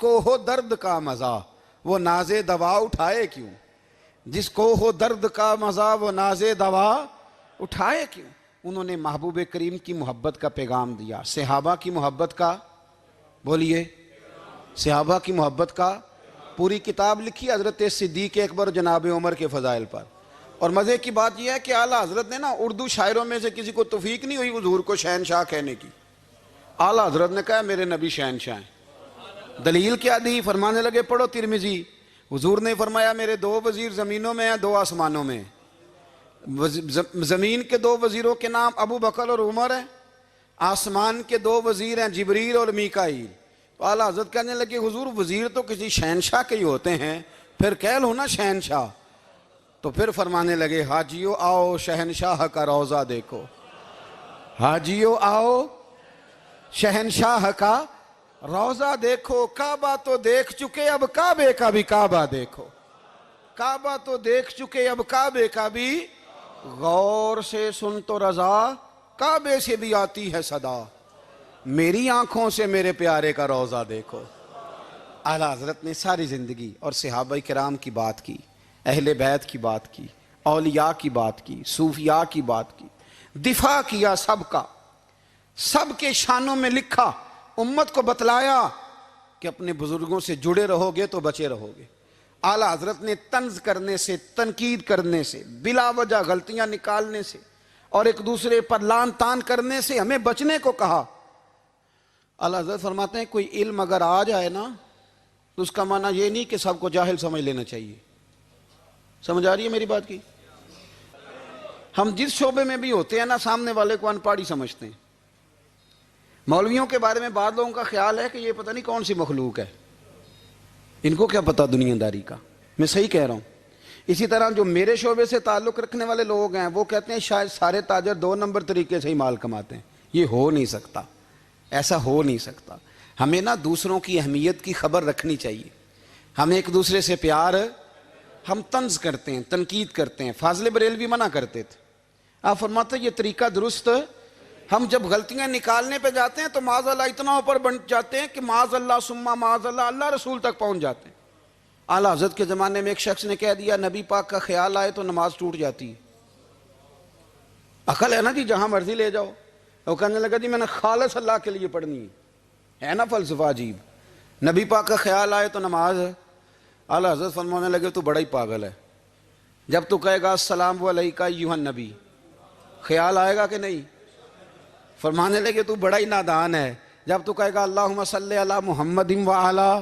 کو ہو درد کا مزہ وہ ناز دوا اٹھائے کیوں، جس کو ہو درد کا مزہ وہ ناز دوا اٹھائے کیوں۔ انہوں نے محبوب کریم کی محبت کا پیغام دیا، صحابہ کی محبت کا، بولیے، صحابہ کی محبت کا پوری کتاب لکھی حضرت صدیق اکبر جناب عمر کے فضائل پر۔ اور مزے کی بات یہ ہے کہ اعلیٰ حضرت نے نا اردو شاعروں میں سے کسی کو توفیق نہیں ہوئی حضور کو شہنشاہ کہنے کی، اعلیٰ حضرت نے کہا میرے نبی شہنشاہ ہیں۔ دلیل کیا دی؟ فرمانے لگے پڑھو ترمذی، حضور نے فرمایا میرے 2 وزیر زمینوں میں ہیں 2 آسمانوں میں۔ زمین کے 2 وزیروں کے نام ابو بکر اور عمر ہیں، آسمان کے 2 وزیر ہیں جبریل اور میکائیل۔ تو اعلیٰ حضرت کہنے لگے حضور وزیر تو کسی شہنشاہ کے ہی ہوتے ہیں، پھر کہہ لو نا شہنشاہ۔ تو پھر فرمانے لگے حاجیو آؤ شہنشاہ کا روضہ دیکھو، حاجیو آؤ شہنشاہ کا روضہ دیکھو، کعبہ تو دیکھ چکے اب کعبے کا بھی کعبہ دیکھو، کعبہ تو دیکھ چکے اب کعبے کا بھی، غور سے سن تو رضا کعبے سے بھی آتی ہے صدا، میری آنکھوں سے میرے پیارے کا روضہ دیکھو۔ اعلیٰ حضرت نے ساری زندگی اور صحابہ کرام کی بات کی، اہل بیت کی بات کی، اولیاء کی بات کی، صوفیاء کی بات کی، دفاع کیا سب کا، سب کے شانوں میں لکھا، امت کو بتلایا کہ اپنے بزرگوں سے جڑے رہو گے تو بچے رہو گے۔ اعلیٰ حضرت نے طنز کرنے سے، تنقید کرنے سے، بلا وجہ غلطیاں نکالنے سے اور ایک دوسرے پر لان تان کرنے سے ہمیں بچنے کو کہا۔ اعلیٰ حضرت فرماتے ہیں کوئی علم اگر آ جائے نا تو اس کا معنی یہ نہیں کہ سب کو جاہل سمجھ لینا چاہیے۔ سمجھ آ رہی ہے میری بات کی؟ ہم جس شعبے میں بھی ہوتے ہیں نا سامنے والے کو ان پڑھ ہی سمجھتے ہیں۔ مولویوں کے بارے میں بعض لوگوں کا خیال ہے کہ یہ پتہ نہیں کون سی مخلوق ہے، ان کو کیا پتہ دنیا داری کا۔ میں صحیح کہہ رہا ہوں۔ اسی طرح جو میرے شعبے سے تعلق رکھنے والے لوگ ہیں وہ کہتے ہیں شاید سارے تاجر 2 نمبر طریقے سے ہی مال کماتے ہیں۔ یہ ہو نہیں سکتا، ایسا ہو نہیں سکتا۔ ہمیں نا دوسروں کی اہمیت کی خبر رکھنی چاہیے، ہمیں ایک دوسرے سے پیار، ہم طنز کرتے ہیں، تنقید کرتے ہیں۔ فاضل بریلوی منع کرتے تھے، آپ فرماتے یہ طریقہ درست، ہم جب غلطیاں نکالنے پہ جاتے ہیں تو معاذ اللہ اتنا اوپر بن جاتے ہیں کہ معاذ اللہ ثم معاذ اللہ اللہ رسول تک پہنچ جاتے ہیں۔ اعلیٰ حضرت کے زمانے میں ایک شخص نے کہہ دیا نبی پاک کا خیال آئے تو نماز ٹوٹ جاتی ہے۔ عقل ہے نا جی، جہاں مرضی لے جاؤ۔ وہ کہنے لگا جی میں نے خالص اللہ کے لیے پڑھنی ہے نا فلسفہ عجیب، نبی پاک کا خیال آئے تو نماز۔ اعلیٰ حضرت فرمانے لگے تو بڑا ہی پاگل ہے، جب تو کہے گا السلام علیکہ ایھا النبی، خیال آئے گا کہ نہیں؟ فرمانے لگے تو بڑا ہی نادان ہے، جب تو کہے گا اللہم صلی علی محمد وعلی